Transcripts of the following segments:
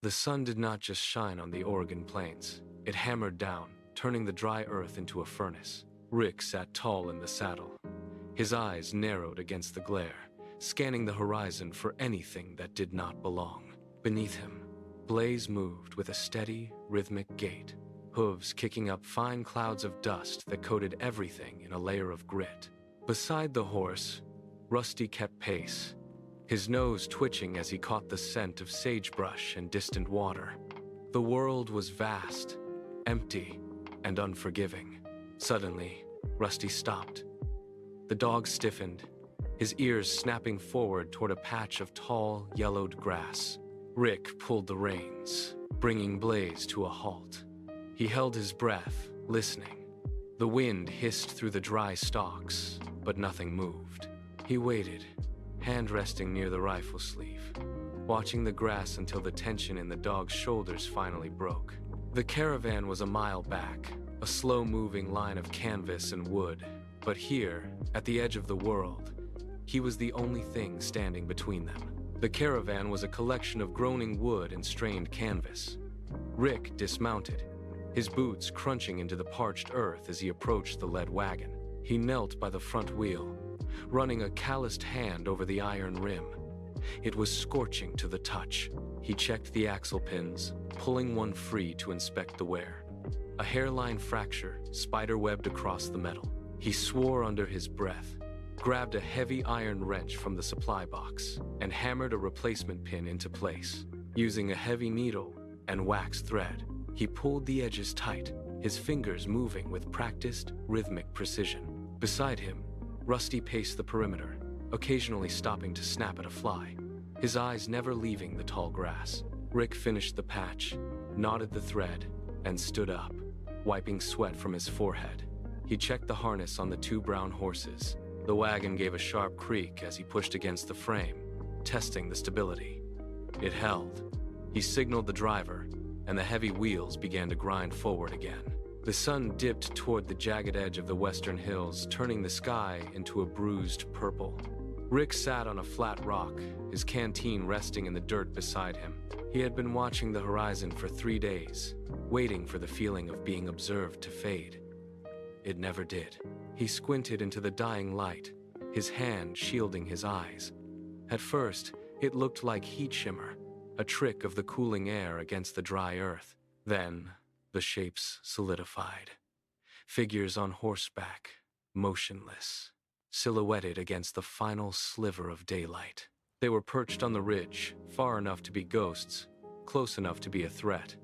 The sun did not just shine on the Oregon plains. It hammered down, turning the dry earth into a furnace. Rick sat tall in the saddle. His eyes narrowed against the glare, scanning the horizon for anything that did not belong. Beneath him, Blaze moved with a steady, rhythmic gait, hooves kicking up fine clouds of dust that coated everything in a layer of grit. Beside the horse, Rusty kept pace, his nose twitching as he caught the scent of sagebrush and distant water. The world was vast, empty, and unforgiving. Suddenly, Rusty stopped. The dog stiffened, his ears snapping forward toward a patch of tall, yellowed grass. Rick pulled the reins, bringing Blaze to a halt. He held his breath, listening. The wind hissed through the dry stalks, but nothing moved. He waited, hand resting near the rifle sleeve, watching the grass until the tension in the dog's shoulders finally broke. The caravan was a mile back, a slow-moving line of canvas and wood, but here, at the edge of the world, he was the only thing standing between them. The caravan was a collection of groaning wood and strained canvas. Rick dismounted, his boots crunching into the parched earth as he approached the lead wagon. He knelt by the front wheel, running a calloused hand over the iron rim. It was scorching to the touch. He checked the axle pins, pulling one free to inspect the wear. A hairline fracture spider-webbed across the metal. He swore under his breath, grabbed a heavy iron wrench from the supply box, and hammered a replacement pin into place. Using a heavy needle and wax thread, he pulled the edges tight, his fingers moving with practiced, rhythmic precision. Beside him, Rusty paced the perimeter, occasionally stopping to snap at a fly, his eyes never leaving the tall grass. Rick finished the patch, knotted the thread, and stood up, wiping sweat from his forehead. He checked the harness on the two brown horses. The wagon gave a sharp creak as he pushed against the frame, testing the stability. It held. He signaled the driver, and the heavy wheels began to grind forward again. The sun dipped toward the jagged edge of the western hills, turning the sky into a bruised purple. Rick sat on a flat rock, his canteen resting in the dirt beside him. He had been watching the horizon for 3 days, waiting for the feeling of being observed to fade. It never did. He squinted into the dying light, his hand shielding his eyes. At first, it looked like heat shimmer, a trick of the cooling air against the dry earth. Then, the shapes solidified. Figures on horseback, motionless, silhouetted against the final sliver of daylight. They were perched on the ridge, far enough to be ghosts, close enough to be a threat.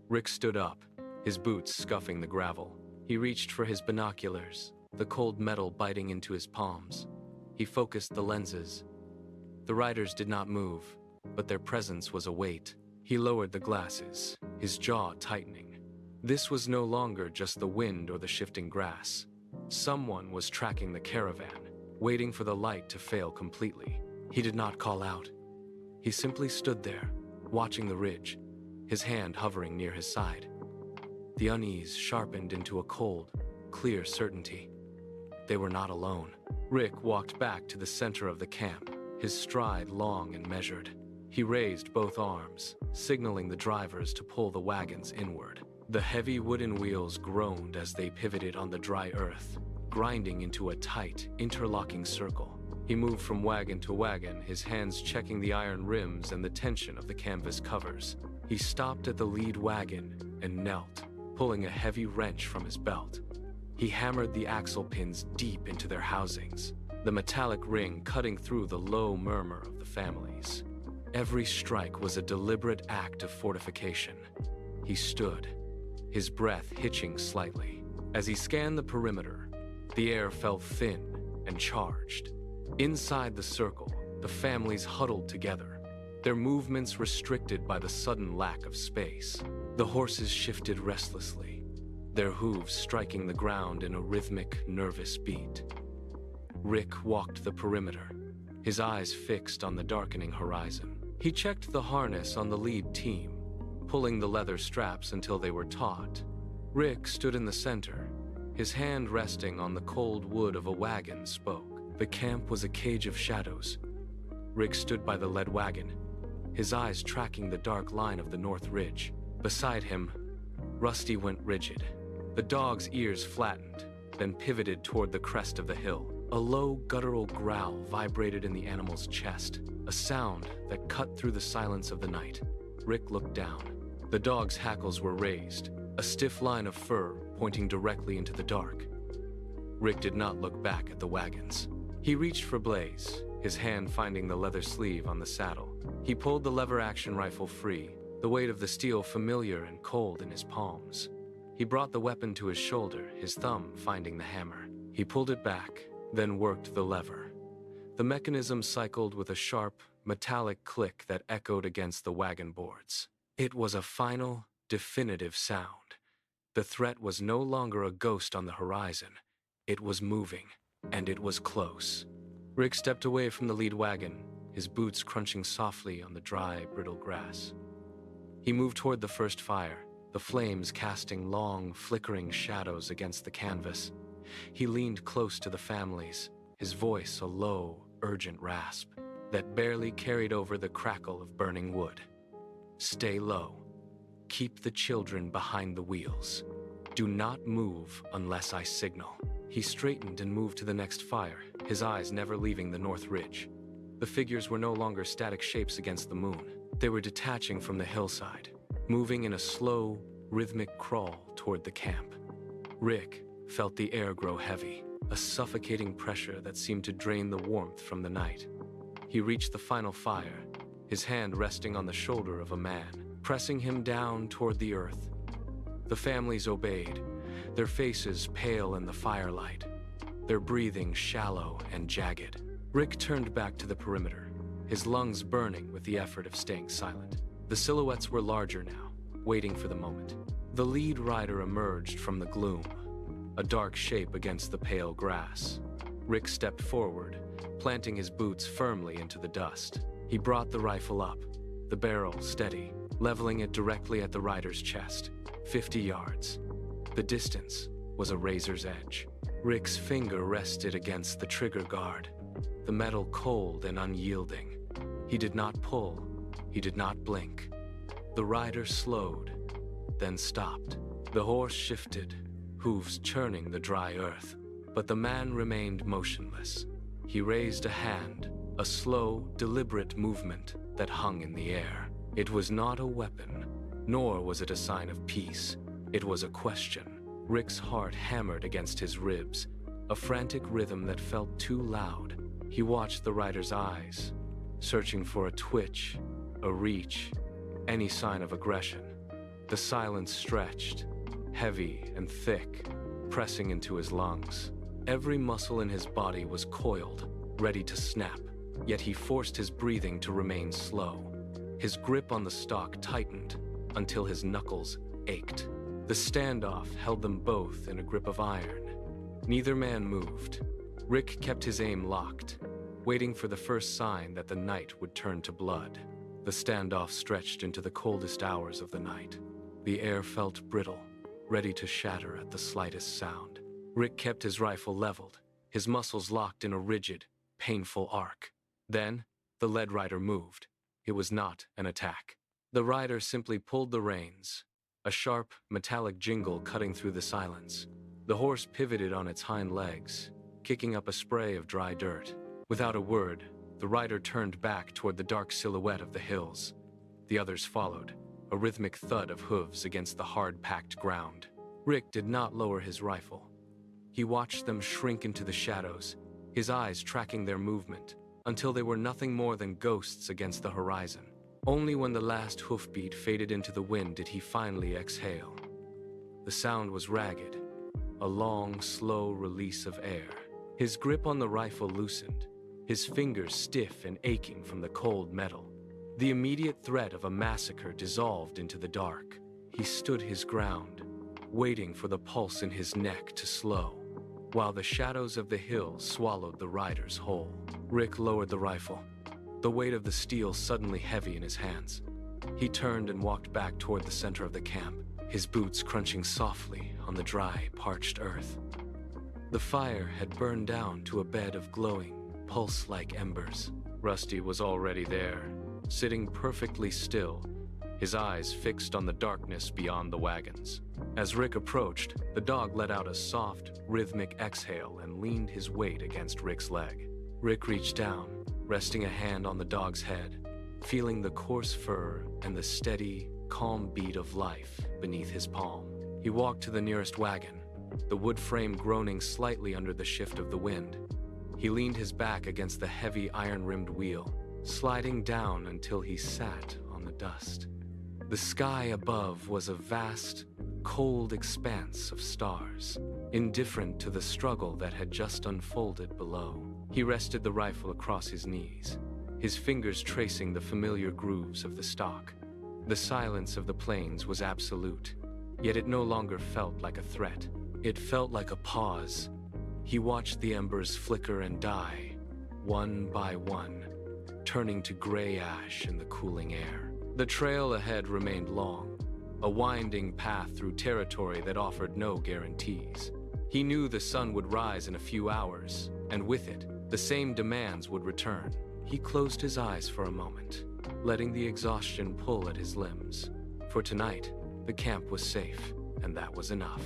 Rick stood up, his boots scuffing the gravel. He reached for his binoculars, the cold metal biting into his palms. He focused the lenses. The riders did not move, but their presence was a weight. He lowered the glasses, his jaw tightening. This was no longer just the wind or the shifting grass. Someone was tracking the caravan, waiting for the light to fail completely. He did not call out. He simply stood there, watching the ridge, his hand hovering near his side. The unease sharpened into a cold, clear certainty. They were not alone. Rick walked back to the center of the camp, his stride long and measured. He raised both arms, signaling the drivers to pull the wagons inward. The heavy wooden wheels groaned as they pivoted on the dry earth, grinding into a tight, interlocking circle. He moved from wagon to wagon, his hands checking the iron rims and the tension of the canvas covers. He stopped at the lead wagon and knelt, pulling a heavy wrench from his belt. He hammered the axle pins deep into their housings, the metallic ring cutting through the low murmur of the families. Every strike was a deliberate act of fortification. He stood, his breath hitching slightly. As he scanned the perimeter, the air felt thin and charged. Inside the circle, the families huddled together, their movements restricted by the sudden lack of space. The horses shifted restlessly, their hooves striking the ground in a rhythmic, nervous beat. Rick walked the perimeter, his eyes fixed on the darkening horizon. He checked the harness on the lead team, pulling the leather straps until they were taut. Rick stood in the center, his hand resting on the cold wood of a wagon spoke. The camp was a cage of shadows. Rick stood by the lead wagon, his eyes tracking the dark line of the north ridge. Beside him, Rusty went rigid. The dog's ears flattened, then pivoted toward the crest of the hill. A low, guttural growl vibrated in the animal's chest, a sound that cut through the silence of the night. Rick looked down. The dog's hackles were raised, a stiff line of fur pointing directly into the dark. Rick did not look back at the wagons. He reached for Blaze, his hand finding the leather sleeve on the saddle. He pulled the lever-action rifle free, the weight of the steel familiar and cold in his palms. He brought the weapon to his shoulder, his thumb finding the hammer. He pulled it back, then worked the lever. The mechanism cycled with a sharp, metallic click that echoed against the wagon boards. It was a final, definitive sound. The threat was no longer a ghost on the horizon. It was moving, and it was close. Rick stepped away from the lead wagon, his boots crunching softly on the dry, brittle grass. He moved toward the first fire, the flames casting long, flickering shadows against the canvas. He leaned close to the families, his voice a low, urgent rasp that barely carried over the crackle of burning wood. Stay low. Keep the children behind the wheels. Do not move unless I signal. He straightened and moved to the next fire, his eyes never leaving the north ridge. The figures were no longer static shapes against the moon. They were detaching from the hillside, moving in a slow, rhythmic crawl toward the camp. Rick felt the air grow heavy, a suffocating pressure that seemed to drain the warmth from the night. He reached the final fire, his hand resting on the shoulder of a man, pressing him down toward the earth. The families obeyed, their faces pale in the firelight, their breathing shallow and jagged. Rick turned back to the perimeter, his lungs burning with the effort of staying silent. The silhouettes were larger now, waiting for the moment. The lead rider emerged from the gloom, a dark shape against the pale grass. Rick stepped forward, planting his boots firmly into the dust. He brought the rifle up, the barrel steady, leveling it directly at the rider's chest. 50 yards. The distance was a razor's edge. Rick's finger rested against the trigger guard, the metal cold and unyielding. He did not pull, he did not blink. The rider slowed, then stopped. The horse shifted, hooves churning the dry earth, but the man remained motionless. He raised a hand, a slow, deliberate movement that hung in the air. It was not a weapon, nor was it a sign of peace. It was a question. Rick's heart hammered against his ribs, a frantic rhythm that felt too loud. He watched the rider's eyes, searching for a twitch, a reach, any sign of aggression. The silence stretched, heavy and thick, pressing into his lungs. Every muscle in his body was coiled, ready to snap, yet he forced his breathing to remain slow. His grip on the stock tightened until his knuckles ached. The standoff held them both in a grip of iron. Neither man moved. Rick kept his aim locked, waiting for the first sign that the night would turn to blood. The standoff stretched into the coldest hours of the night. The air felt brittle, ready to shatter at the slightest sound. Rick kept his rifle leveled, his muscles locked in a rigid, painful arc. Then, the lead rider moved. It was not an attack. The rider simply pulled the reins, a sharp, metallic jingle cutting through the silence. The horse pivoted on its hind legs, kicking up a spray of dry dirt. Without a word, the rider turned back toward the dark silhouette of the hills. The others followed, a rhythmic thud of hooves against the hard-packed ground. Rick did not lower his rifle. He watched them shrink into the shadows, his eyes tracking their movement, until they were nothing more than ghosts against the horizon. Only when the last hoofbeat faded into the wind did he finally exhale. The sound was ragged, a long, slow release of air. His grip on the rifle loosened, his fingers stiff and aching from the cold metal. The immediate threat of a massacre dissolved into the dark. He stood his ground, waiting for the pulse in his neck to slow, while the shadows of the hills swallowed the rider's whole. Rick lowered the rifle, the weight of the steel suddenly heavy in his hands. He turned and walked back toward the center of the camp, his boots crunching softly on the dry, parched earth. The fire had burned down to a bed of glowing, pulse-like embers. Rusty was already there, sitting perfectly still, his eyes fixed on the darkness beyond the wagons. As Rick approached, the dog let out a soft, rhythmic exhale and leaned his weight against Rick's leg. Rick reached down, resting a hand on the dog's head, feeling the coarse fur and the steady, calm beat of life beneath his palm. He walked to the nearest wagon, the wood frame groaning slightly under the shift of the wind. He leaned his back against the heavy iron-rimmed wheel, sliding down until he sat on the dust. The sky above was a vast, cold expanse of stars, indifferent to the struggle that had just unfolded below. He rested the rifle across his knees, his fingers tracing the familiar grooves of the stock. The silence of the plains was absolute, yet it no longer felt like a threat. It felt like a pause. He watched the embers flicker and die, one by one, turning to gray ash in the cooling air. The trail ahead remained long, a winding path through territory that offered no guarantees. He knew the sun would rise in a few hours, and with it, the same demands would return. He closed his eyes for a moment, letting the exhaustion pull at his limbs. For tonight, the camp was safe, and that was enough.